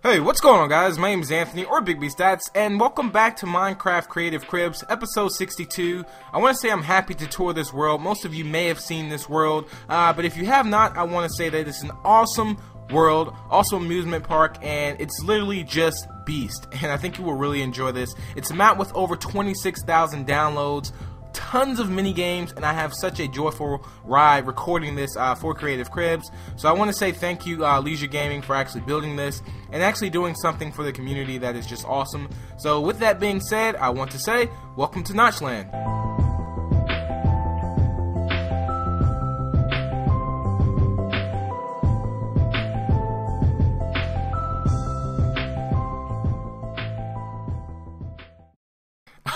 Hey, what's going on, guys? My name is Anthony, or Big B Statz, and welcome back to Minecraft Creative Cribs, episode 62. I want to say I'm happy to tour this world. Most of you may have seen this world, but if you have not, I want to say that it's an awesome world, also amusement park, and it's literally just beast, and I think you will really enjoy this. It's a map with over 26,000 downloads, tons of mini games, and I have such a joyful ride recording this for Creative Cribs. So I want to say thank you, Leisure Gaming, for actually building this and actually doing something for the community that is just awesome. So with that being said, I want to say welcome to Notchland.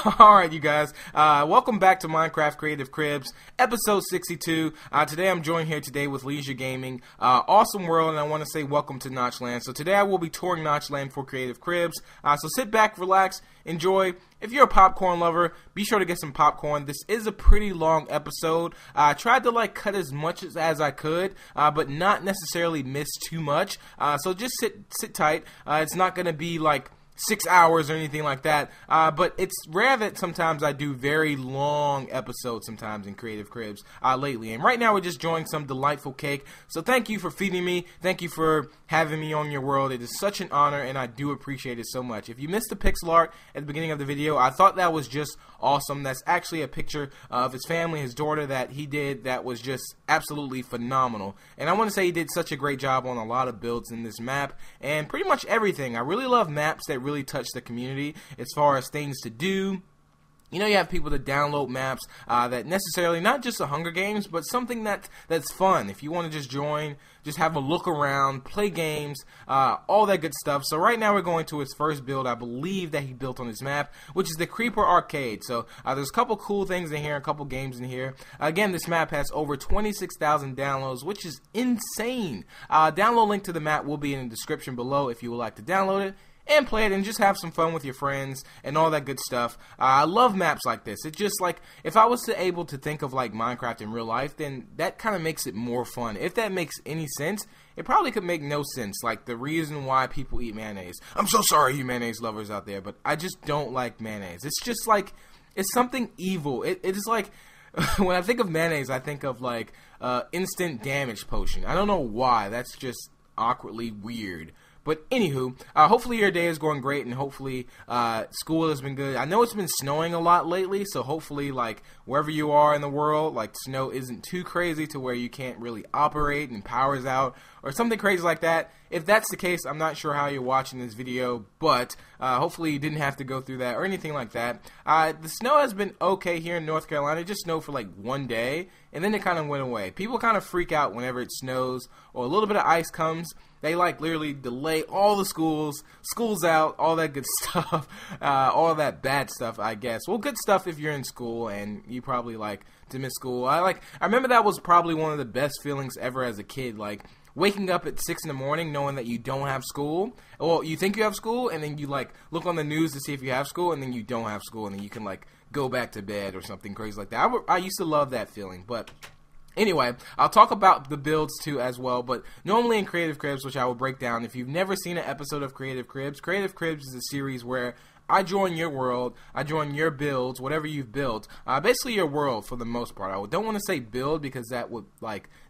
Alright, you guys, welcome back to Minecraft Creative Cribs, episode 62. Today I'm joined here today with Leisure Gaming, awesome world, and I want to say welcome to Notchland. So today I will be touring Notchland for Creative Cribs, so sit back, relax, enjoy. If you're a popcorn lover, be sure to get some popcorn. This is a pretty long episode. I tried to cut as much as I could, but not necessarily miss too much, so just sit tight. It's not going to be 6 hours or anything like that, but it's rare that sometimes I do very long episodes sometimes in Creative Cribs lately, and right now we're just enjoying some delightful cake. So thank you for feeding me, thank you for having me on your world. It is such an honor, and I do appreciate it so much. If you missed the pixel art at the beginning of the video, I thought that was just awesome. That's actually a picture of his family, his daughter, that he did that was just absolutely phenomenal, and I want to say he did such a great job on a lot of builds in this map, and pretty much everything. I really love maps that really touch the community as far as things to do. You know, you have people that download maps that necessarily not just a Hunger Games, but something that's fun. If you want to just join, just have a look around, play games, all that good stuff. So right now we're going to his first build, I believe, that he built on his map, which is the Creeper Arcade. So there's a couple cool things in here, a couple games in here. Again, this map has over 26,000 downloads, which is insane. Download link to the map will be in the description below if you would like to download it and play it and just have some fun with your friends and all that good stuff. I love maps like this. It's just if I was able to think of Minecraft in real life, then that kind of makes it more fun. If that makes any sense, it probably could make no sense. The reason why people eat mayonnaise. I'm so sorry, you mayonnaise lovers out there, but I just don't like mayonnaise. It's just it's something evil. It is when I think of mayonnaise, I think of instant damage potion. I don't know why. That's just awkwardly weird. But anywho, hopefully your day is going great, and hopefully school has been good. I know it's been snowing a lot lately, so hopefully wherever you are in the world, snow isn't too crazy to where you can't really operate and power's out or something crazy like that. If that's the case, I'm not sure how you're watching this video, but hopefully you didn't have to go through that or anything like that. The snow has been okay here in North Carolina. It just snowed for one day, and then it kind of went away. People kind of freak out whenever it snows or a little bit of ice comes. They literally delay all the schools out, all that good stuff, all that bad stuff, I guess. Well, good stuff if you're in school and you probably to miss school. I remember that was probably one of the best feelings ever as a kid, waking up at 6 in the morning knowing that you don't have school. Well, you think you have school, and then you look on the news to see if you have school, and then you don't have school, and then you can go back to bed or something crazy like that. I used to love that feeling, but anyway, I'll talk about the builds too as well, but normally in Creative Cribs, which I will break down, if you've never seen an episode of Creative Cribs is a series where I join your world, I join your builds, whatever you've built, basically your world for the most part. I don't want to say build because that would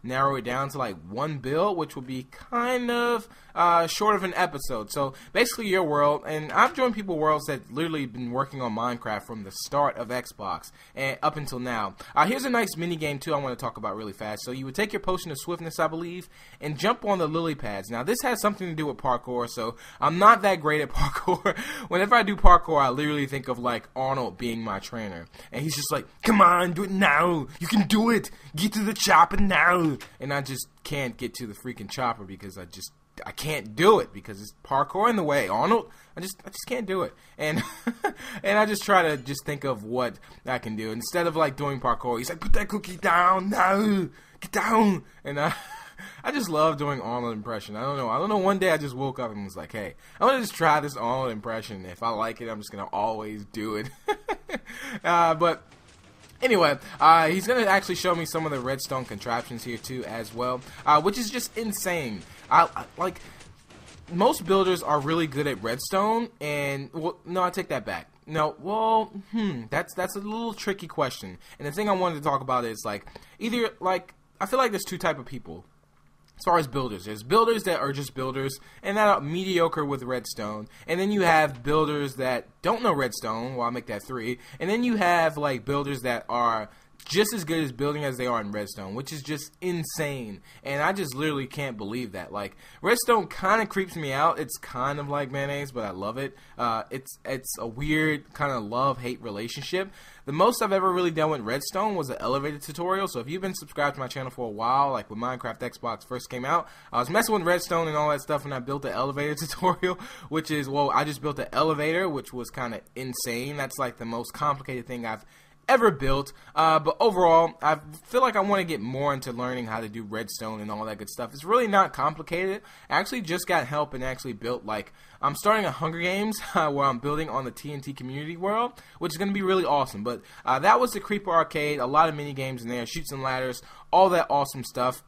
narrow it down to one build, which would be kind of short of an episode. So basically your world, and I've joined people worlds that literally been working on Minecraft from the start of Xbox and up until now. Here's a nice mini game too I want to talk about really fast. So you would take your potion of swiftness, I believe, and jump on the lily pads. Now this has something to do with parkour, so I'm not that great at parkour. Whenever I do parkour, I literally think of Arnold being my trainer, and he's just come on, do it now, you can do it, get to the chopper now, and I just can't get to the freaking chopper because I can't do it because it's parkour in the way. Arnold, I just can't do it, and and I just try to just think of what I can do instead of doing parkour. He's put that cookie down now, get down, and I just love doing Arnold impression. I don't know. One day I just woke up and was hey, I want to just try this Arnold impression. If I like it, I'm just gonna always do it. But anyway, he's gonna actually show me some of the redstone contraptions here too as well, which is just insane. most builders are really good at redstone, and well, no, I take that back. No, well, that's a little tricky question. And the thing I wanted to talk about is like either like I feel like there's two type of people. As far as builders, there's builders that are just builders and that are mediocre with redstone, and then you have builders that don't know redstone. Well, I'll make that 3, and then you have like builders that are just as good as building as they are in redstone, which is just insane. And I just literally can't believe that. Like, redstone kind of creeps me out. It's kind of like mayonnaise, but I love it. It's a weird kind of love-hate relationship. The most I've ever really done with redstone was an elevator tutorial. So if you've been subscribed to my channel for a while, like when Minecraft Xbox first came out, I was messing with redstone and all that stuff, and I built the elevator tutorial, which is, well, I just built an elevator, which was kind of insane. That's like the most complicated thing I've ever built, but overall I feel like I want to get more into learning how to do redstone and all that good stuff. It's really not complicated. I actually just got help and actually built, like, I'm starting a Hunger Games where I'm building on the TNT community world, which is going to be really awesome. But that was the Creeper Arcade, a lot of mini games in there, shoots and ladders, all that awesome stuff.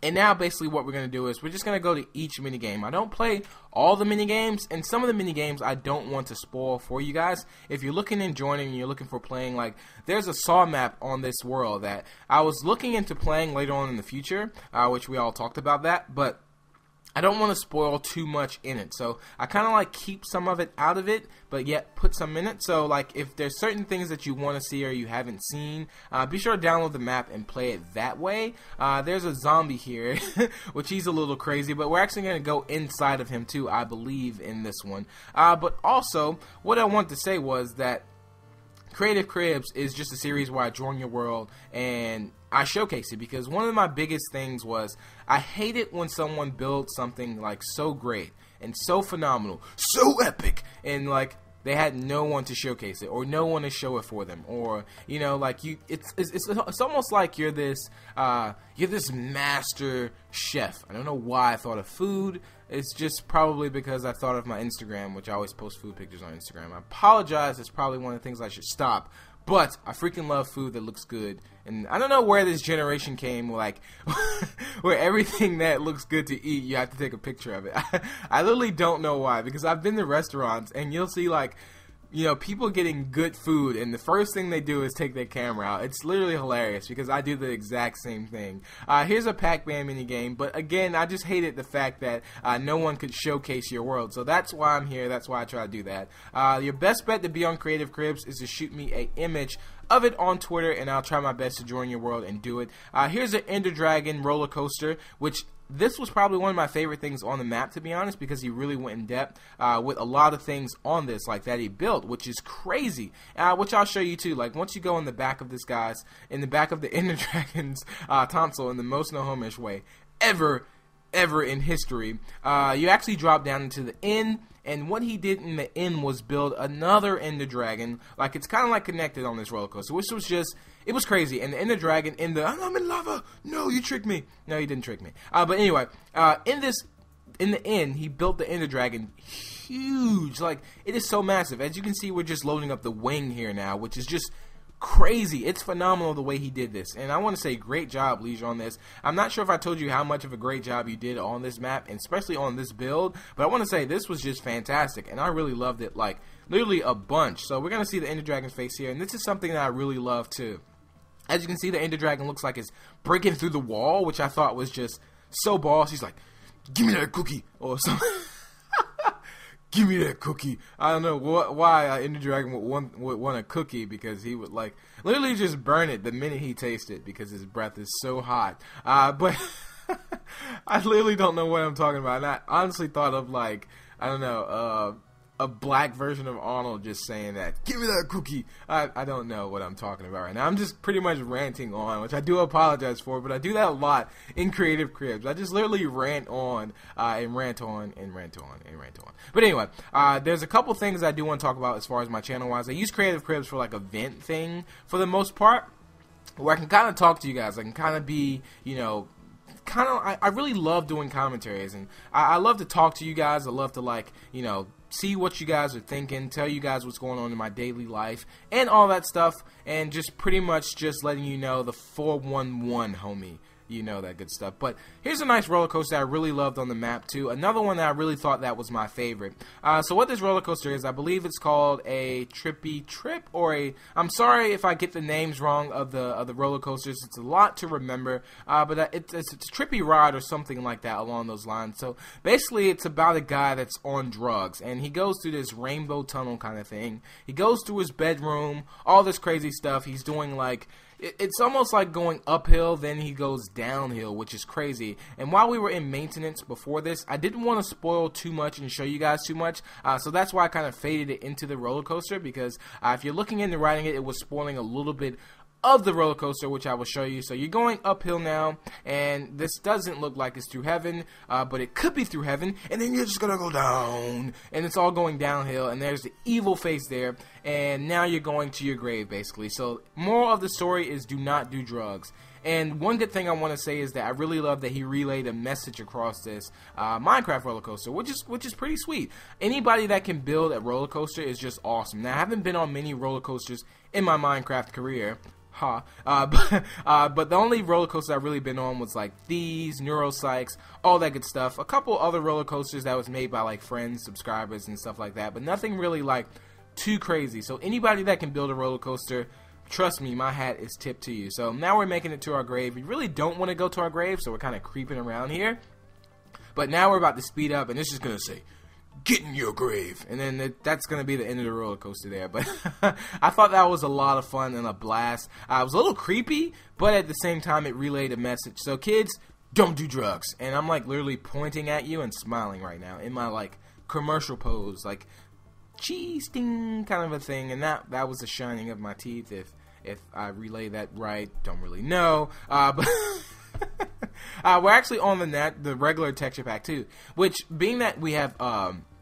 And now basically what we're going to do is we're just going to go to each minigame. I don't play all the minigames, and some of the minigames I don't want to spoil for you guys. If you're looking and joining and you're looking for playing, like, there's a saw map on this world that I was looking into playing later on in the future, which we all talked about that, but I don't want to spoil too much in it, so I kind of like keep some of it out of it, but yet put some in it. So like if there's certain things that you want to see or you haven't seen, be sure to download the map and play it that way. There's a zombie here, which he's a little crazy, but we're actually going to go inside of him too, I believe, in this one. But also, what I wanted to say was that Creative Cribs is just a series where I join your world and I showcase it, because one of my biggest things was I hate it when someone builds something like so great and so phenomenal, so epic, and like they had no one to showcase it or no one to show it for them, or you know, like it's almost like you're this master chef. I don't know why I thought of food. It's just probably because I thought of my Instagram, which I always post food pictures on Instagram. I apologize. It's probably one of the things I should stop. But I freaking love food that looks good. And I don't know where this generation came, like, where everything that looks good to eat, you have to take a picture of it. I literally don't know why, because I've been to restaurants, and you'll see, like, you know, people getting good food, and the first thing they do is take their camera out. It's literally hilarious, because I do the exact same thing. Here's a Pac-Man minigame, but again, I just hated the fact that no one could showcase your world. So that's why I'm here. That's why I try to do that. Your best bet to be on Creative Cribs is to shoot me an image of it on Twitter, and I'll try my best to join your world and do it. Here's an Ender Dragon roller coaster, which this was probably one of my favorite things on the map, to be honest, because he really went in depth with a lot of things on this, like that he built, which is crazy, which I'll show you too. Like, once you go in the back of this guy's, in the back of the Ender Dragon's tonsil in the most no-homish way ever in history, you actually drop down into the inn. And what he did in the end was build another Ender Dragon. Like, it's kind of like connected on this roller coaster, which was just, it was crazy. And the Ender Dragon in the, I'm in lava. No, you tricked me. No, you didn't trick me. But anyway, in the end, he built the Ender Dragon huge. Like, it is so massive. As you can see, we're just loading up the wing here now, which is just crazy. It's phenomenal the way he did this, and I want to say great job, Leisure, on this. I'm not sure if I told you how much of a great job you did on this map, and especially on this build, but I want to say this was just fantastic, and I really loved it, like literally a bunch. So we're gonna see the Ender Dragon's face here, and this is something that I really love too. As you can see, the Ender Dragon looks like it's breaking through the wall, which I thought was just so boss. He's like, give me that cookie or something. Give me that cookie. I don't know why Ender Dragon would want a cookie, because he would like literally just burn it the minute he tastes it, because his breath is so hot. But I literally don't know what I'm talking about. And I honestly thought of, like, I don't know, a black version of Arnold just saying that, give me that cookie. I don't know what I'm talking about right now. I'm just pretty much ranting on, which I do apologize for, but I do that a lot in Creative Cribs. I just literally rant on and rant on and rant on and rant on. But anyway, there's a couple things I do want to talk about as far as my channel wise. I use Creative Cribs for like a vent thing for the most part, where I can kind of talk to you guys. I can kind of be, you know, I really love doing commentaries, and I love to talk to you guys. I love to, like, you know, see what you guys are thinking, tell you guys what's going on in my daily life, and all that stuff, and just pretty much just letting you know the 411, homie. you know that good stuff. But here's a nice roller coaster I really loved on the map too. Another one that I really thought that was my favorite. So what this roller coaster is, I believe it's called a trippy trip, or a, I'm sorry if I get the names wrong of the roller coasters. It's a lot to remember, but it's a trippy ride or something like that along those lines. So basically it's about a guy that's on drugs, and he goes through this rainbow tunnel kind of thing. He goes through his bedroom, all this crazy stuff. He's doing like, it's almost like going uphill, then he goes downhill, which is crazy. And while we were in maintenance before this, I didn't want to spoil too much and show you guys too much, so that's why I kind of faded it into the roller coaster, because if you're looking into riding it, it was spoiling a little bit of the roller coaster, which I will show you. So you're going uphill now, and this doesn't look like it's through heaven, but it could be through heaven, and then you're just gonna go down, and it's all going downhill, and there's the evil face there, and now you're going to your grave, basically. So moral of the story is, do not do drugs. And one good thing I want to say is that I really love that he relayed a message across this Minecraft roller coaster, which is pretty sweet. Anybody that can build a roller coaster is just awesome. Now, I haven't been on many roller coasters in my Minecraft career, but the only roller coaster I've really been on was like these, Neuropsychs, all that good stuff. A couple other roller coasters that was made by like friends, subscribers, and stuff like that, but nothing really like too crazy. So anybody that can build a roller coaster, trust me, my hat is tipped to you. So now we're making it to our grave. We really don't want to go to our grave, so we're kind of creeping around here. But now we're about to speed up, and it's just going to say, get in your grave. And then that's going to be the end of the roller coaster there. But I thought that was a lot of fun and a blast. It was a little creepy, but at the same time, it relayed a message. So kids, don't do drugs. And I'm like literally pointing at you and smiling right now in my like commercial pose, like cheese ding kind of a thing. And that was the shining of my teeth. If I relay that right, don't really know. But we're actually on the regular texture pack too, which being that we have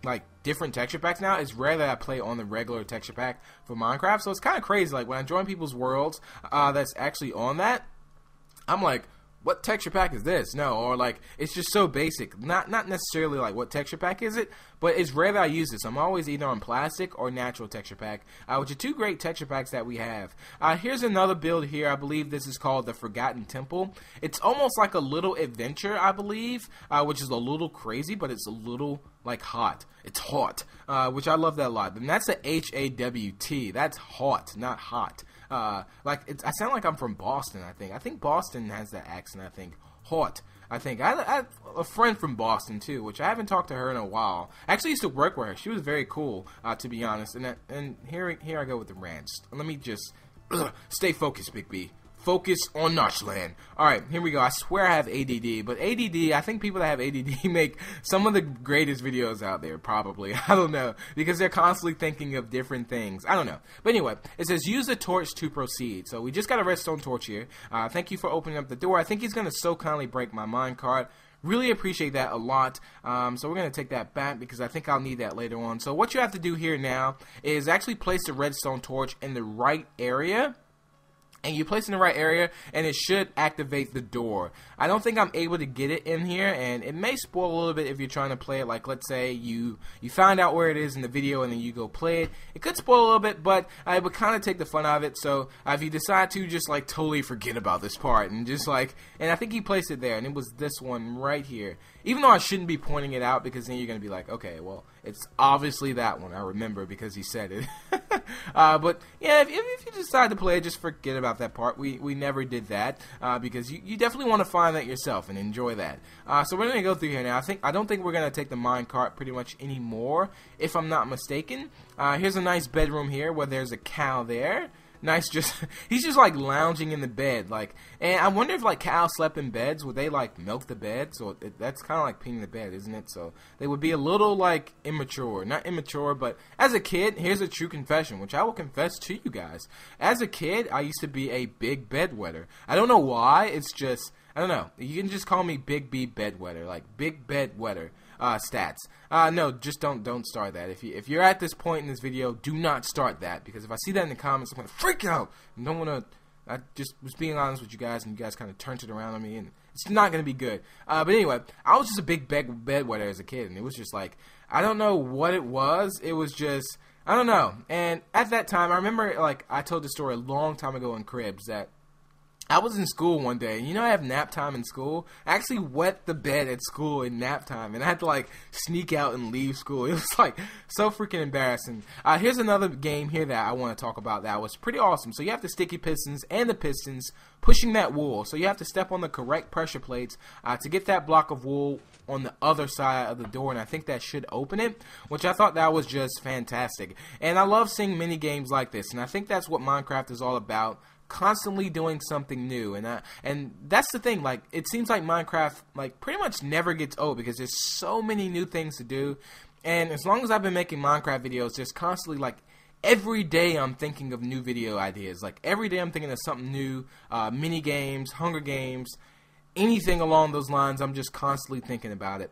like different texture packs now, it's rare that I play on the regular texture pack for Minecraft. So it's kind of crazy. Like when I join people's worlds that's actually on that, I'm like, what texture pack is this? No, or like it's just so basic. Not necessarily like what texture pack is it, but it's rare that I use this. I'm always either on plastic or natural texture pack, which are two great texture packs that we have. Here's another build here. I believe this is called the Forgotten Temple. It's almost like a little adventure, I believe, which is a little crazy, but it's a little like hot. It's hot, which I love that a lot. And that's a H-A-W-T. That's hot, not hot. Like I sound like I'm from Boston. I think Boston has that accent. I think hot. I have a friend from Boston too, which I haven't talked to her in a while. I actually used to work with her. She was very cool, to be honest. And here I go with the rants. Let me just stay focused, Big B. Focus on Notchland. Alright, here we go. I swear I have ADD, but ADD, I think people that have ADD make some of the greatest videos out there, probably. I don't know, because they're constantly thinking of different things. I don't know. But anyway, it says use the torch to proceed. So we just got a redstone torch here. Thank you for opening up the door. I think he's going to so kindly break my minecart. Really appreciate that a lot. So we're going to take that back because I think I'll need that later on. So what you have to do here now is actually place the redstone torch in the right area. And you place it in the right area, and it should activate the door. I don't think I'm able to get it in here, and it may spoil a little bit if you're trying to play it. Like, let's say you find out where it is in the video, and then you go play it. It could spoil a little bit, but it would kind of take the fun out of it. So if you decide to just like totally forget about this part, and just like, and I think he placed it there, and it was this one right here. Even though I shouldn't be pointing it out, because then you're going to be like, okay, well, it's obviously that one. I remember because he said it. But yeah, if you decide to play it, just forget about that part. We never did that because you definitely want to find that yourself and enjoy that. So we're going to go through here now. I don't think we're going to take the minecart pretty much anymore, if I'm not mistaken. Here's a nice bedroom here where there's a cow there. Nice, he's just like lounging in the bed, like, and I wonder if like cows slept in beds, would they like milk the bed? So that's kind of like peeing the bed, isn't it? So they would be a little like immature, not immature, but as a kid, here's a true confession, which I will confess to you guys. As a kid, I used to be a big bedwetter. I don't know why. It's just, I don't know. You can just call me Big B Bedwetter, like Big Bedwetter. Stats. No, just don't start that. If you're at this point in this video, do not start that, because if I see that in the comments, I'm gonna freak out. I don't wanna. I just was being honest with you guys, and you guys kind of turned it around on me, and it's not gonna be good. But anyway, I was just a big bedwetter as a kid, and it was just like, I don't know what it was. It was just, I don't know. And at that time, I remember, like, I told this story a long time ago in Cribs that I was in school one day, and you know I have nap time in school? I actually wet the bed at school in nap time, and I had to, like, sneak out and leave school. It was, like, so freaking embarrassing. Here's another game here that I want to talk about that was pretty awesome. So you have the sticky pistons and the pistons pushing that wool. So you have to step on the correct pressure plates to get that block of wool on the other side of the door, and I think that should open it, which I thought that was just fantastic. And I love seeing mini games like this, and I think that's what Minecraft is all about. Constantly doing something new, and that's the thing. Like, it seems like Minecraft, like, pretty much never gets old because there's so many new things to do. And as long as I've been making Minecraft videos, just constantly, like, every day I'm thinking of new video ideas. Like, every day I'm thinking of something new, mini games, Hunger Games, anything along those lines. I'm just constantly thinking about it.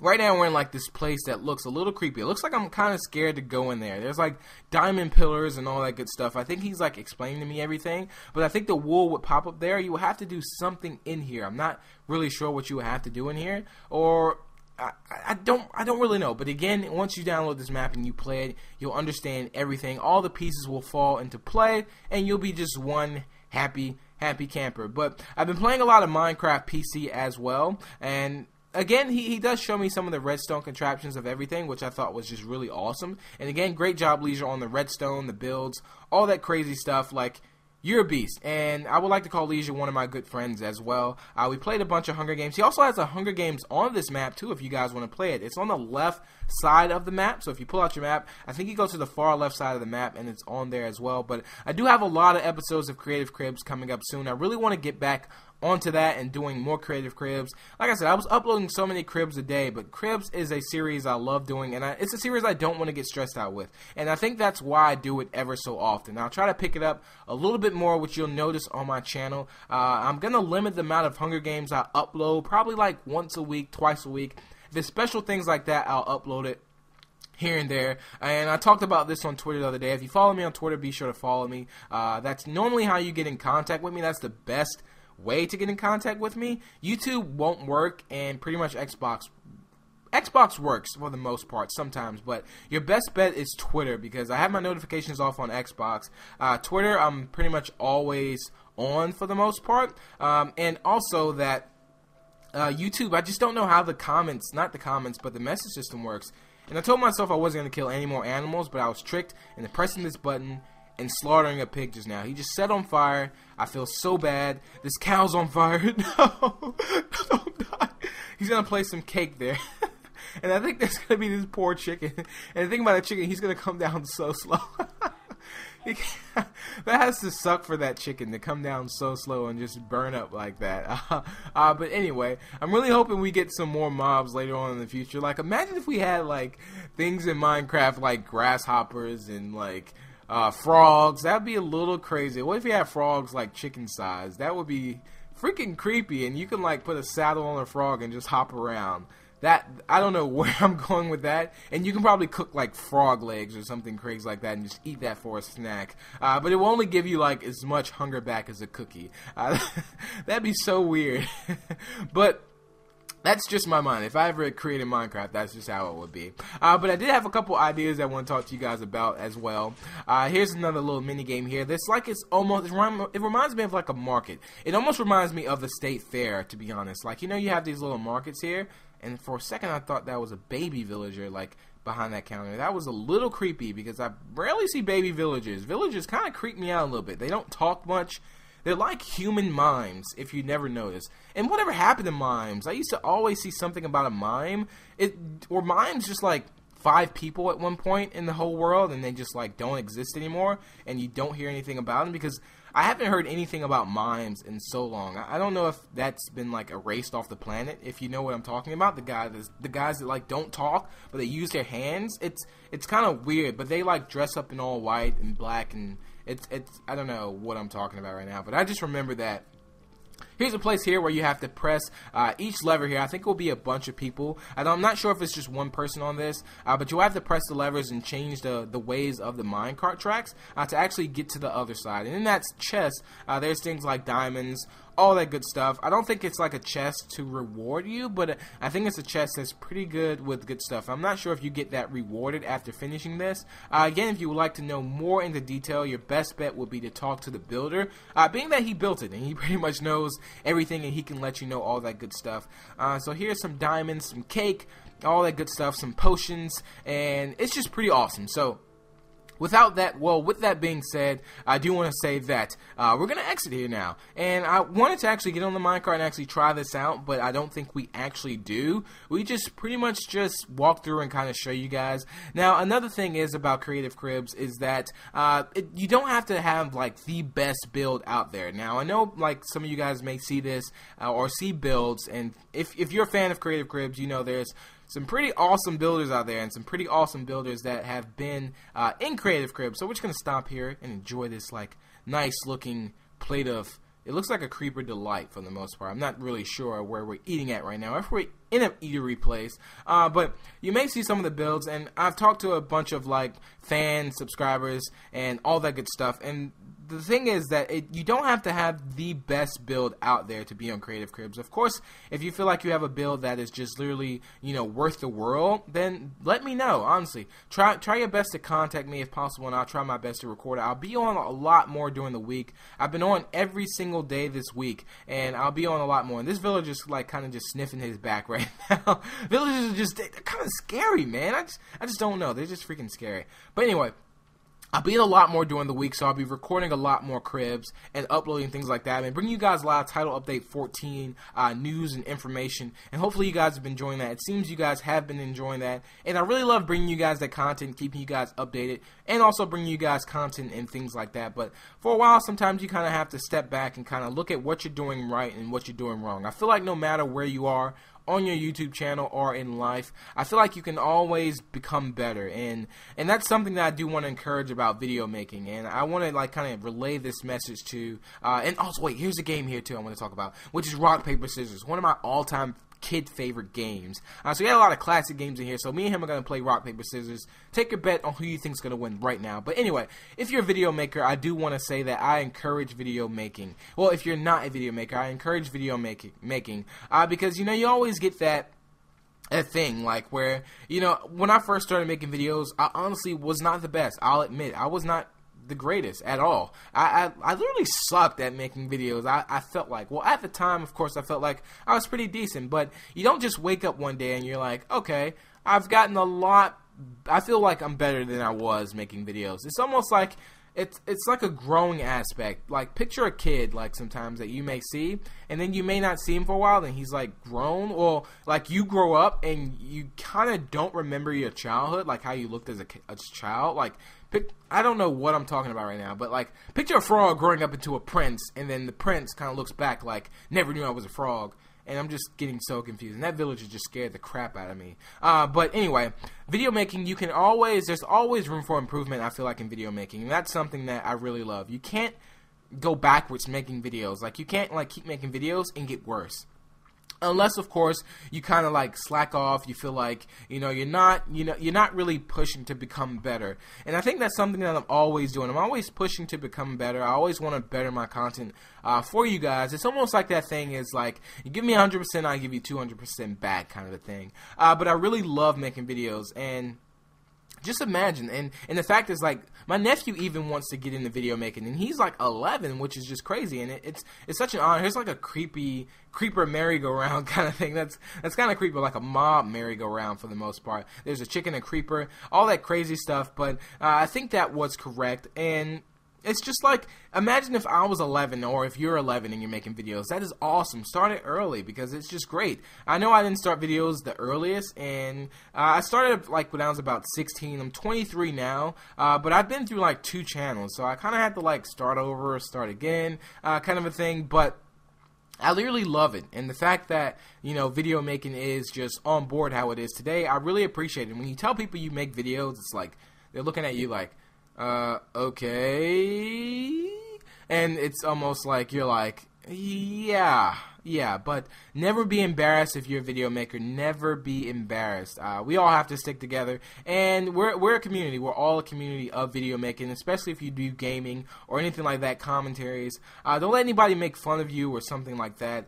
Right now we're in, like, this place that looks a little creepy. It looks like I'm kind of scared to go in there. There's, like, diamond pillars and all that good stuff. I think he's, like, explaining to me everything. But I think the wool would pop up there. You would have to do something in here. I'm not really sure what you would have to do in here. Or I don't really know. But again, once you download this map and you play it, you'll understand everything. All the pieces will fall into play, and you'll be just one happy camper. But I've been playing a lot of Minecraft PC as well, and again, he does show me some of the redstone contraptions of everything, which I thought was just really awesome. And again, great job, Leisure, on the redstone, the builds, all that crazy stuff. Like, you're a beast. And I would like to call Leisure one of my good friends as well. We played a bunch of Hunger Games. He also has a Hunger Games on this map, too, if you guys want to play it. It's on the left side of the map. So if you pull out your map, I think you go to the far left side of the map, and it's on there as well. But I do have a lot of episodes of Creative Cribs coming up soon. I really want to get back onto that and doing more Creative Cribs. Like I said, I was uploading so many Cribs a day, but Cribs is a series I love doing, and it's a series I don't want to get stressed out with. And I think that's why I do it ever so often. I'll try to pick it up a little bit more, which you'll notice on my channel. I'm going to limit the amount of Hunger Games I upload, probably like once a week, twice a week. If there's special things like that, I'll upload it here and there. And I talked about this on Twitter the other day. If you follow me on Twitter, be sure to follow me. That's normally how you get in contact with me. That's the best way to get in contact with me. YouTube won't work, and pretty much Xbox works for the most part sometimes, but your best bet is Twitter, because I have my notifications off on Xbox. Twitter, I'm pretty much always on for the most part, and also that YouTube, I just don't know how the comments, not the comments, but the message system works. And I told myself I wasn't going to kill any more animals, but I was tricked into pressing this button and slaughtering a pig just now. He just set on fire. I feel so bad. This cow's on fire. No, don't die. He's going to place some cake there. And I think there's going to be this poor chicken. And the thing about the chicken, he's going to come down so slow. That has to suck for that chicken to come down so slow and just burn up like that. But anyway, I'm really hoping we get some more mobs later on in the future. Like, imagine if we had, like, things in Minecraft like grasshoppers and, like, frogs. That'd be a little crazy. What if you had frogs like chicken size? That would be freaking creepy, and you can, like, put a saddle on a frog and just hop around. That, I don't know where I'm going with that. And you can probably cook, like, frog legs or something crazy like that and just eat that for a snack. But it will only give you, like, as much hunger back as a cookie. That'd be so weird. But that's just my mind. If I ever created Minecraft, that's just how it would be. But I did have a couple ideas I want to talk to you guys about as well. Here's another little mini game here. This, like, it's almost, it reminds me of, like, a market. It almost reminds me of the state fair, to be honest. Like, you know, you have these little markets here, and for a second I thought that was a baby villager, like, behind that counter. That was a little creepy, because I rarely see baby villagers. Villagers kind of creep me out a little bit. They don't talk much. They're like human mimes, if you never noticed. And whatever happened to mimes? I used to always see something about a mime. Were mimes just like 5 people at one point in the whole world, and they just, like, don't exist anymore, and you don't hear anything about them? Because I haven't heard anything about mimes in so long. I don't know if that's been, like, erased off the planet, if you know what I'm talking about. The guys that, like, don't talk, but they use their hands. It's kind of weird, but they, like, dress up in all white and black, and it's I don't know what I'm talking about right now, but I just remember that. Here's a place here where you have to press each lever here. I think it will be a bunch of people. I'm not sure if it's just one person on this, but you'll have to press the levers and change the ways of the minecart tracks to actually get to the other side. And in that chest, there's things like diamonds, all that good stuff. I don't think it's like a chest to reward you, but I think it's a chest that's pretty good with good stuff. I'm not sure if you get that rewarded after finishing this. Again, if you would like to know more into detail, your best bet would be to talk to the builder, being that he built it and he pretty much knows everything and he can let you know all that good stuff. So here's some diamonds, some cake, all that good stuff, some potions, and it's just pretty awesome. So with that being said, I do want to say that we're going to exit here now. And I wanted to actually get on the minecart and actually try this out, but I don't think we actually do. We just pretty much just walk through and kind of show you guys. Now, another thing is about Creative Cribs is that you don't have to have like the best build out there. Now, I know like some of you guys may see this or see builds, and if you're a fan of Creative Cribs, you know there's some pretty awesome builders out there and some pretty awesome builders that have been in Creative Cribs. So we're just going to stop here and enjoy this like nice looking plate of, it looks like a Creeper Delight for the most part. I'm not really sure where we're eating at right now, if we're in an eatery place. But you may see some of the builds, and I've talked to a bunch of like fans, subscribers, and all that good stuff. And the thing is that you don't have to have the best build out there to be on Creative Cribs. Of course, if you feel like you have a build that is just literally, you know, worth the world, then let me know, honestly. Try your best to contact me if possible, and I'll try my best to record it. I'll be on a lot more during the week. I've been on every single day this week, and I'll be on a lot more. And this villager is like kind of just sniffing his back right now. Villagers are just, they're kind of scary, man. I just don't know. They're just freaking scary. But anyway, I'll be in a lot more during the week, so I'll be recording a lot more cribs and uploading things like that, and bringing you guys a lot of Title Update 14 news and information, and hopefully you guys have been enjoying that. It seems you guys have been enjoying that, and I really love bringing you guys that content, keeping you guys updated, and also bringing you guys content and things like that. But for a while, sometimes you kind of have to step back and kind of look at what you're doing right and what you're doing wrong. I feel like no matter where you are, on your YouTube channel or in life, I feel like you can always become better, and that's something that I do want to encourage about video making, and I want to like kind of relay this message to, and also wait, here's a game here too I want to talk about, which is Rock Paper Scissors, one of my all-time kid favorite games. So we got a lot of classic games in here, so me and him are going to play Rock Paper Scissors. Take a bet on who you think is going to win right now. But anyway, if you're a video maker, I do want to say that I encourage video making. Well, if you're not a video maker, I encourage video making because, you know, you always get that thing like where, you know, when I first started making videos, I honestly was not the best. I'll admit, I was not the greatest at all. I literally sucked at making videos. I felt like, well, at the time, of course, I felt like I was pretty decent, but you don't just wake up one day and you're like, okay, I've gotten a lot, I feel like I'm better than I was making videos. It's almost like it's like a growing aspect. Like, picture a kid, like, sometimes that you may see, and then you may not see him for a while, then he's, like, grown, or, like, you grow up, and you kind of don't remember your childhood, like, how you looked as a child. Like, I don't know what I'm talking about right now, but, like, picture a frog growing up into a prince, and then the prince kind of looks back like, never knew I was a frog. And I'm just getting so confused. And that villager just scared the crap out of me. But anyway, video making, there's always room for improvement, I feel like, in video making. And that's something that I really love. You can't go backwards making videos. Like, you can't, like, keep making videos and get worse. Unless, of course, you kind of like slack off. You feel like, you know, you're not really pushing to become better. And I think that's something that I'm always doing. I'm always pushing to become better. I always want to better my content for you guys. It's almost like that thing is like, you give me 100%, I give you 200% back kind of a thing. But I really love making videos, and just imagine, and the fact is, like, my nephew even wants to get into video making, and he's like 11, which is just crazy, and it's such an honor. Here's like a creeper merry-go-round kind of thing. That's kind of creepy, like a mob merry-go-round for the most part. There's a chicken and creeper, all that crazy stuff, but I think that was correct, and it's just like, imagine if I was 11, or if you're 11 and you're making videos. That is awesome. Start it early, because it's just great. I know I didn't start videos the earliest, and I started like when I was about 16. I'm 23 now, but I've been through like 2 channels, so I kind of had to like start over, start again, kind of a thing, but I really love it, and the fact that, you know, video making is just on board how it is today, I really appreciate it. When you tell people you make videos, it's like, they're looking at you like, okay, and it's almost like you're like, yeah, Yeah, but never be embarrassed if you're a video maker. Never be embarrassed. We all have to stick together, and we're a community. We're all a community of video making, especially if you do gaming or anything like that, commentaries. Don't let anybody make fun of you or something like that.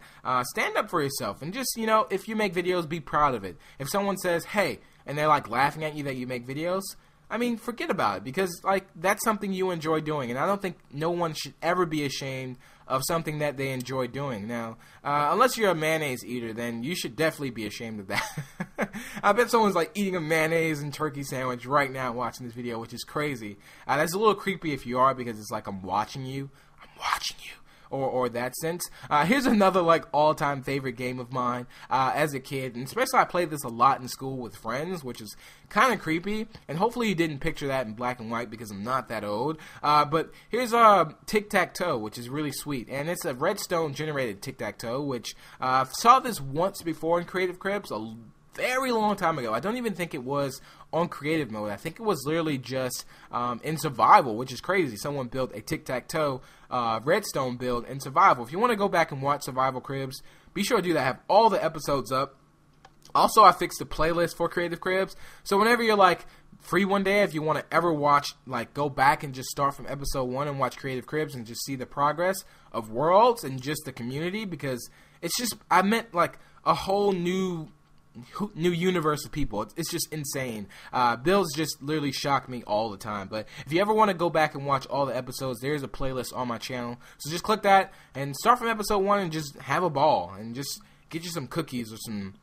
Stand up for yourself, and just, you know, if you make videos, be proud of it. If someone says, hey, and they're like laughing at you that you make videos, I mean, forget about it, because like that's something you enjoy doing, and I don't think no one should ever be ashamed of something that they enjoy doing. Now, unless you're a mayonnaise eater, then you should definitely be ashamed of that. I bet someone's like eating a mayonnaise and turkey sandwich right now watching this video, which is crazy. That's a little creepy if you are, because it's like I'm watching you. I'm watching you. Or that sense. Here's another like all-time favorite game of mine as a kid, and especially I played this a lot in school with friends, which is kind of creepy, and hopefully you didn't picture that in black and white because I'm not that old. But here's tic-tac-toe, which is really sweet, and it's a redstone generated tic-tac-toe, which saw this once before in Creative Cribs a very long time ago. I don't even think it was on creative mode. I think it was literally just in survival, which is crazy. Someone built a tic-tac-toe redstone build in survival. If you want to go back and watch Survival Cribs, be sure to do that. I have all the episodes up. Also, I fixed the playlist for Creative Cribs, so whenever you're like free one day, if you want to ever watch, like go back and just start from episode 1 and watch Creative Cribs and just see the progress of worlds and just the community, because it's just, I meant like a whole new universe of people. It's just insane. Builds just literally shock me all the time. But if you ever want to go back and watch all the episodes, there's a playlist on my channel. So just click that and start from episode 1 and just have a ball and just get you some cookies or some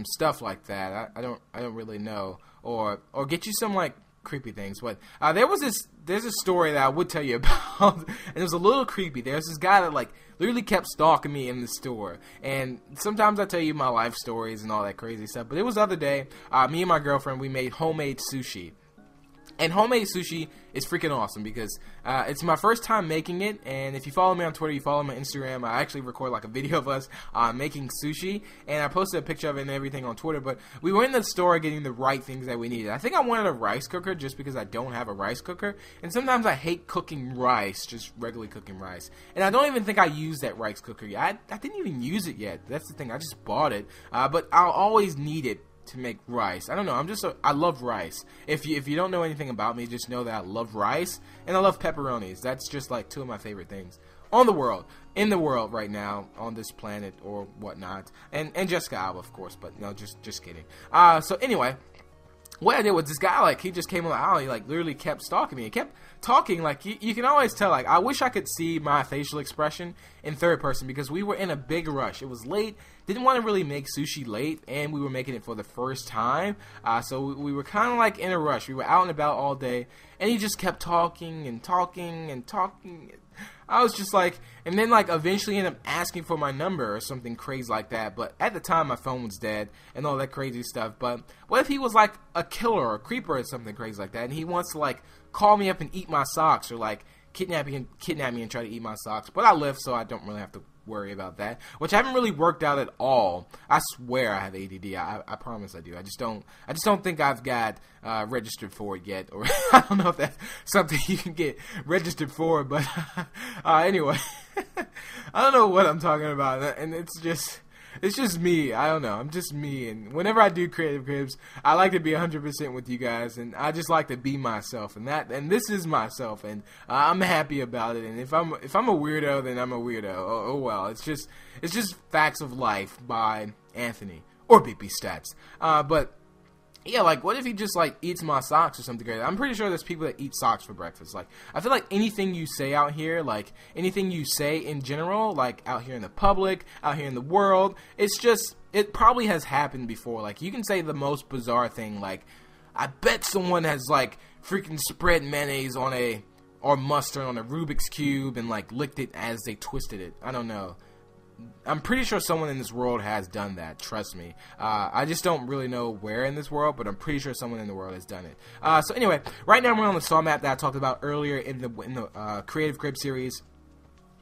stuff like that. I don't really know, or get you some like creepy things. But there's a story that I would tell you about, and it was a little creepy. There's this guy that like literally kept stalking me in the store, and sometimes I tell you my life stories and all that crazy stuff, but it was the other day, me and my girlfriend, we made homemade sushi. And homemade sushi is freaking awesome because it's my first time making it, and if you follow me on Twitter, you follow my Instagram, I actually record like a video of us making sushi, and I posted a picture of it and everything on Twitter. But we were in the store getting the right things that we needed. I think I wanted a rice cooker just because I don't have a rice cooker, and sometimes I hate cooking rice, just regularly cooking rice. And I don't even think I used that rice cooker yet. I didn't even use it yet. That's the thing. I just bought it, but I'll always need it to make rice. I don't know. I love rice. If you don't know anything about me, just know that I love rice and I love pepperonis. That's just like two of my favorite things in the world right now, on this planet or whatnot. And Jessica Alba, of course, but no, just kidding. So anyway, what I did was this guy, like, he just came on, he like literally kept stalking me. He kept talking, like, you can always tell, like, I wish I could see my facial expression in third person because we were in a big rush. It was late, didn't want to really make sushi late, and we were making it for the first time, so we were kind of like in a rush. We were out and about all day, and he just kept talking and talking and talking. I was just like, and then like eventually ended up asking for my number or something crazy like that. But at the time my phone was dead and all that crazy stuff. But what if he was like a killer or a creeper or something crazy like that, and he wants to like call me up and eat my socks, or like kidnap me and try to eat my socks? But I live, so I don't really have to worry about that, which I haven't really worked out at all. I swear I have ADD. I promise I do. I just don't think I've got registered for it yet, or I don't know if that's something you can get registered for, but anyway, I don't know what I'm talking about, and it's just me. I don't know. I'm just me, and whenever I do Creative Cribs, I like to be 100% with you guys, and I just like to be myself, and this is myself, and I'm happy about it. And if I'm a weirdo, then I'm a weirdo. Oh well. It's just Facts of Life by Anthony or B Statz. But yeah, like, what if he just, like, eats my socks or something crazy? I'm pretty sure there's people that eat socks for breakfast. Like, I feel like anything you say out here, like, anything you say in general, like, out here in the public, out here in the world, it's just, it probably has happened before. Like, you can say the most bizarre thing, like, I bet someone has, like, freaking spread mayonnaise on or mustard on a Rubik's Cube and, like, licked it as they twisted it. I don't know. I'm pretty sure someone in this world has done that. Trust me. I just don't really know where in this world, but I'm pretty sure someone in the world has done it. So anyway, right now we're on the star map that I talked about earlier in the Creative Crib series.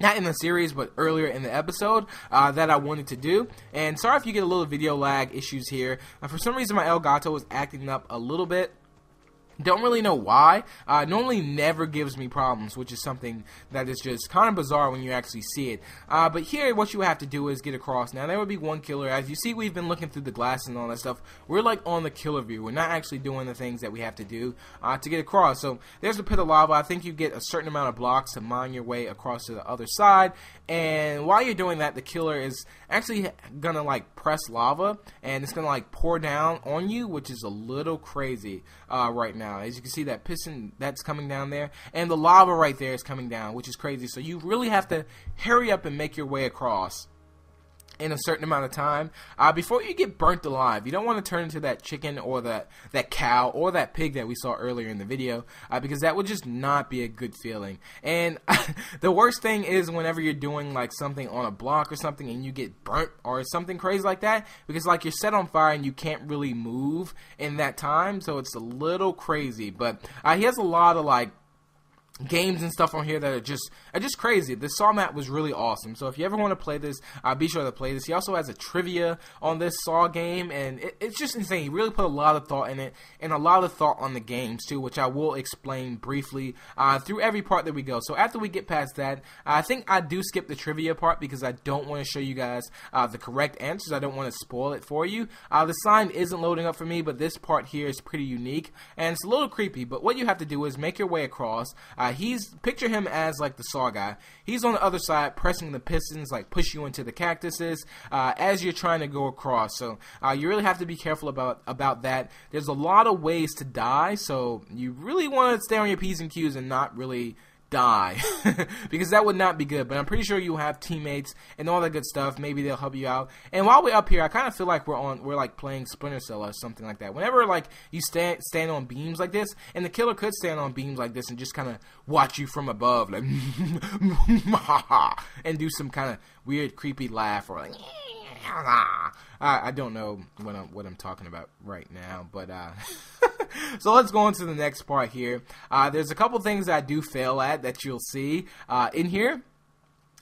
Not in the series, but earlier in the episode that I wanted to do. And sorry if you get a little video lag issues here. For some reason, my Elgato is acting up a little bit. Don't really know why. Normally never gives me problems, which is something that is just kind of bizarre when you actually see it. But here, what you have to do is get across. Now, there would be one killer. As you see, we've been looking through the glass and all that stuff. We're like on the killer view. We're not actually doing the things that we have to do to get across. So there's a pit of lava. I think you get a certain amount of blocks to mine your way across to the other side. And while you're doing that, the killer is actually gonna like press lava, and it's gonna like pour down on you, which is a little crazy right now. As you can see, that piston that's coming down there, and the lava right there is coming down, which is crazy. So you really have to hurry up and make your way across in a certain amount of time before you get burnt alive. You don't want to turn into that chicken or that cow or that pig that we saw earlier in the video, because that would just not be a good feeling. And the worst thing is whenever you're doing like something on a block or something and you get burnt or something crazy like that, because like you're set on fire and you can't really move in that time, so it's a little crazy. But he has a lot of like games and stuff on here that are just crazy. This Saw map was really awesome. So if you ever want to play this, be sure to play this. He also has a trivia on this Saw game, and it's just insane. He really put a lot of thought in it, and a lot of thought on the games too, which I will explain briefly through every part that we go. So after we get past that, I think I do skip the trivia part because I don't want to show you guys the correct answers. I don't want to spoil it for you. The sign isn't loading up for me, but this part here is pretty unique, and it's a little creepy. But what you have to do is make your way across. Picture him as like the Saw guy. He's on the other side pressing the pistons, like push you into the cactuses as you're trying to go across. So you really have to be careful about that. There's a lot of ways to die, so you really want to stay on your P's and Q's and not really die because that would not be good. But I'm pretty sure you'll have teammates and all that good stuff. Maybe they'll help you out. And while we're up here, I kind of feel like we're like playing Splinter Cell or something like that. Whenever like you stand on beams like this, and the killer could stand on beams like this and just kind of watch you from above, like and do some kind of weird creepy laugh or like I don't know what I'm talking about right now, but so let's go on to the next part here. There's a couple things that I do fail at that you'll see in here.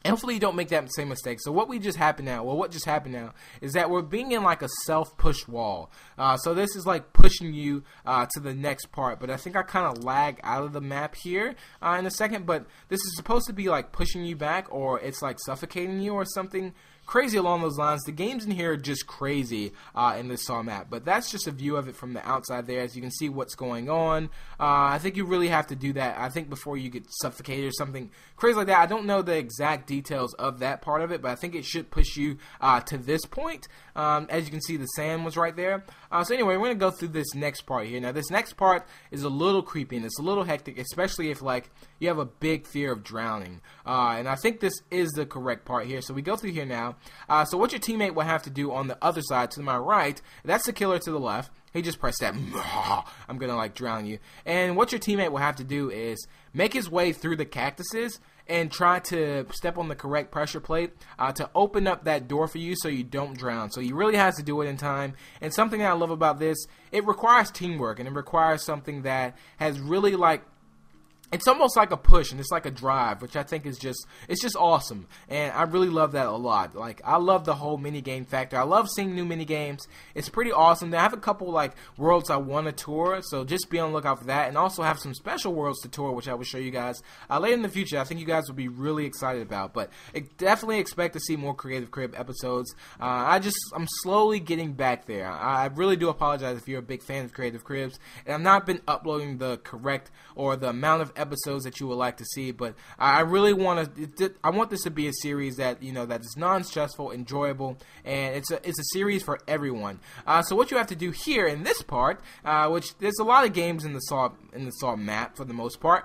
And hopefully you don't make that same mistake. So what just happened now is that we're being in like a self-push wall. So this is like pushing you to the next part. But I think I kind of lag out of the map here in a second. But this is supposed to be like pushing you back, or it's like suffocating you or something crazy along those lines. The games in here are just crazy in this Saw map, but that's just a view of it from the outside there. As you can see what's going on. I think you really have to do that, I think, before you get suffocated or something crazy like that. I don't know the exact details of that part of it, but I think it should push you to this point. As you can see, the sand was right there. So anyway, we're going to go through this next part here. Now, this next part is a little creepy, and it's a little hectic, especially if, like, you have a big fear of drowning. And I think this is the correct part here. So we go through here now. So what your teammate will have to do on the other side, to my right, that's the killer to the left. He just pressed that, I'm going to, like, drown you. And what your teammate will have to do is make his way through the cactuses and try to step on the correct pressure plate to open up that door for you so you don't drown. So he really has to do it in time. And something that I love about this, it requires teamwork, and it requires something that has really, like, it's almost like a push, and it's like a drive, which I think is it's just awesome. And I really love that a lot. Like, I love the whole minigame factor. I love seeing new minigames. It's pretty awesome. I have a couple, like, worlds I want to tour, so just be on the lookout for that. And also have some special worlds to tour, which I will show you guys later in the future. I think you guys will be really excited about. But definitely expect to see more Creative Crib episodes. I'm slowly getting back there. I really do apologize if you're a big fan of Creative Cribs, and I've not been uploading the correct or the amount of episodes that you would like to see, but I really want this to be a series that, you know, that is non-stressful, enjoyable, and it's a series for everyone. So what you have to do here in this part, which there's a lot of games in the Saw map for the most part.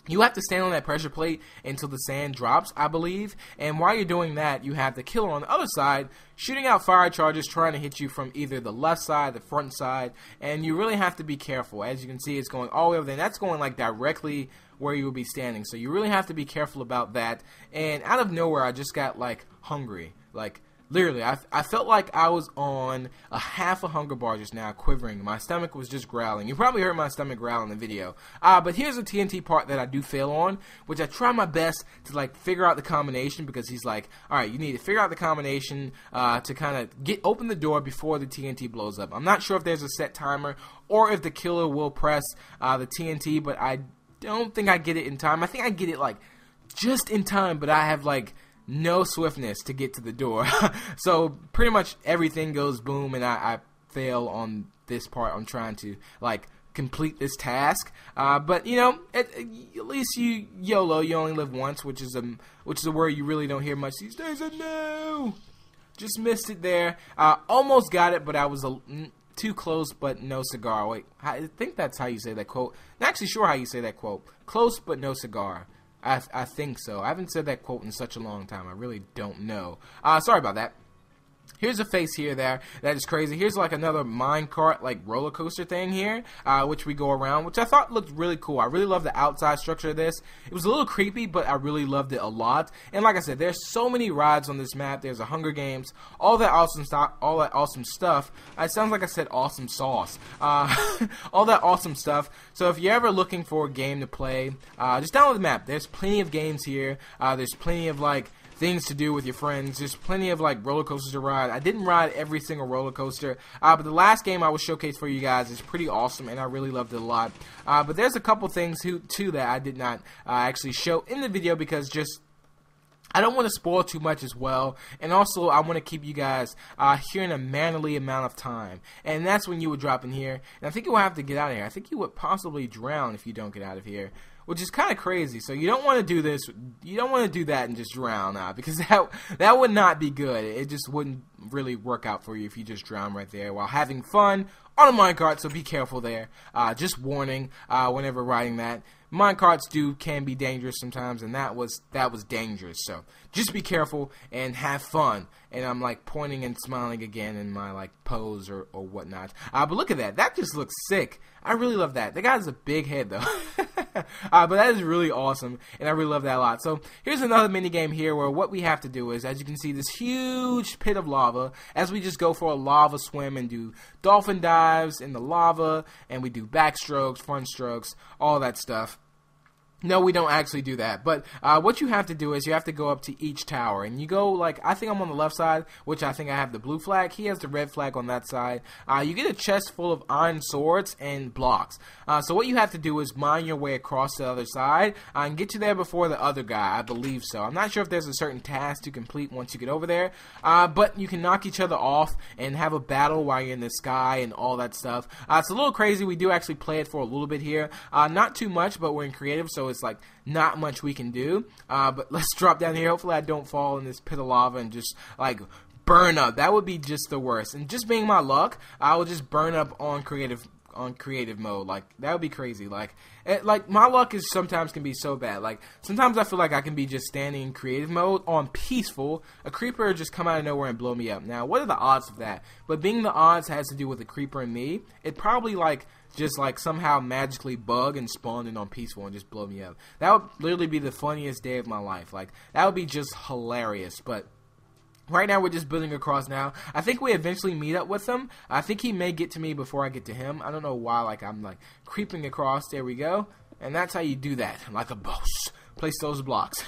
You have to stand on that pressure plate until the sand drops, I believe. And while you're doing that, you have the killer on the other side shooting out fire charges, trying to hit you from either the left side, the front side. And you really have to be careful. As you can see, it's going all the way over there. And that's going like directly where you will be standing. So you really have to be careful about that. And out of nowhere, I just got like hungry. Like, Literally, I felt like I was on a half a hunger bar just now, quivering. My stomach was just growling. You probably heard my stomach growl in the video. But here's the TNT part that I do fail on, which I try my best to like figure out the combination, because he's like, all right, you need to figure out the combination to kind of open the door before the TNT blows up. I'm not sure if there's a set timer or if the killer will press the TNT, but I don't think I get it in time. I think I get it like just in time, but I have like no swiftness to get to the door. So pretty much everything goes boom, and I fail on this part. I'm trying to like complete this task, but you know, at least you YOLO, you only live once, which is a word you really don't hear much these days. And no, just missed it there. Almost got it, but I was too close, but no cigar. Wait, I think that's how you say that quote. Not actually sure how you say that quote. Close, but no cigar. I think so. I haven't said that quote in such a long time. I really don't know. Sorry about that. Here's a face here there that is crazy. Here's like another minecart like roller coaster thing here, which we go around, which I thought looked really cool. I really love the outside structure of this. It was a little creepy, but I really loved it a lot. And like I said, there's so many rides on this map. There's a Hunger Games, all that awesome stuff. It sounds like I said awesome sauce. All that awesome stuff. So if you're ever looking for a game to play, just download the map. There's plenty of games here. There's plenty of like things to do with your friends. There's plenty of like roller coasters to ride. I didn't ride every single roller coaster, but the last game I will showcase for you guys is pretty awesome, and I really loved it a lot. But there's a couple things too that I did not actually show in the video, because just I don't want to spoil too much as well, and also I want to keep you guys here in a manly amount of time, and that's when you would drop in here, and I think you will have to get out of here. I think you would possibly drown if you don't get out of here, which is kind of crazy. So you don't want to do this. You don't want to do that and just drown out, because that would not be good. It just wouldn't really work out for you if you just drown right there while having fun on a minecart. So be careful there. Just warning whenever riding that. Minecarts can be dangerous sometimes, and that was dangerous. So just be careful and have fun. And I'm like pointing and smiling again in my like pose or whatnot. But look at that. That just looks sick. I really love that. The guy has a big head though. But that is really awesome, and I really love that a lot. So here's another mini game here where what we have to do is, as you can see, this huge pit of lava, as we just go for a lava swim and do dolphin dives in the lava, and we do backstrokes, front strokes, all that stuff. No, we don't actually do that, but what you have to do is you have to go up to each tower, and you go like, I think I'm on the left side, which I think I have the blue flag. He has the red flag on that side. You get a chest full of iron swords and blocks. So what you have to do is mine your way across the other side and get you there before the other guy, I believe so. I'm not sure if there's a certain task to complete once you get over there, but you can knock each other off and have a battle while you're in the sky and all that stuff. It's a little crazy. We do actually play it for a little bit here. Not too much, but we're in creative, so it's like not much we can do. But let's drop down here. Hopefully I don't fall in this pit of lava and just like burn up. That would be just the worst. And just being my luck, I will just burn up on creative mode. Like that would be crazy. Like my luck is sometimes can be so bad. Like sometimes I feel like I can be just standing in creative mode on peaceful, a creeper just come out of nowhere and blow me up. Now what are the odds of that? But being the odds has to do with the creeper and me, it probably like just like somehow magically bug and spawn in on peaceful and just blow me up. That would literally be the funniest day of my life. Like that would be just hilarious. But right now we're just building across now. I think we eventually meet up with him. I think he may get to me before I get to him. I don't know why. Like I'm like creeping across. There we go. And that's how you do that, like a boss. Place those blocks.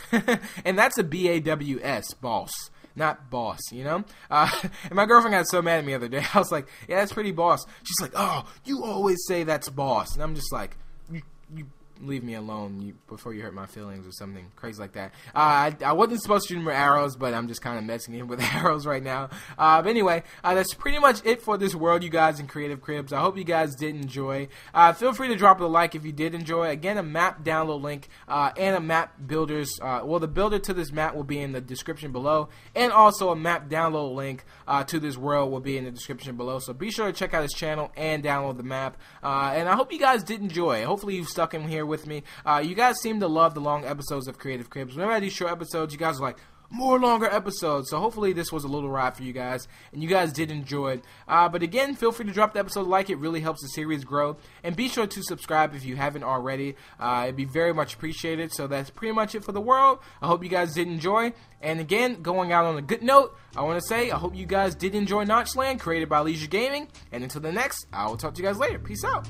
And that's a BAWS, boss. Not boss, you know? And my girlfriend got so mad at me the other day. I was like, yeah, that's pretty boss. She's like, oh, you always say that's boss. And I'm just like, you leave me alone before you hurt my feelings or something crazy like that. I wasn't supposed to shoot him with arrows, but I'm just kind of messing him with arrows right now. But anyway, that's pretty much it for this world, you guys, in Creative Cribs. I hope you guys did enjoy. Feel free to drop a like if you did enjoy. Again, a map download link and a map builders. Well, the builder to this map will be in the description below, and also a map download link to this world will be in the description below. So be sure to check out his channel and download the map. And I hope you guys did enjoy. Hopefully you've stuck in here with me. You guys seem to love the long episodes of Creative Cribs. Whenever I do short episodes, you guys are like, more longer episodes. So hopefully this was a little ride for you guys, and you guys did enjoy it. But again, feel free to drop the episode like. It really helps the series grow. And be sure to subscribe if you haven't already. It'd be very much appreciated. So that's pretty much it for the world. I hope you guys did enjoy. And again, going out on a good note, I want to say I hope you guys did enjoy Notchland, created by Leisure Gaming. And until the next, I will talk to you guys later. Peace out.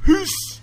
Peace.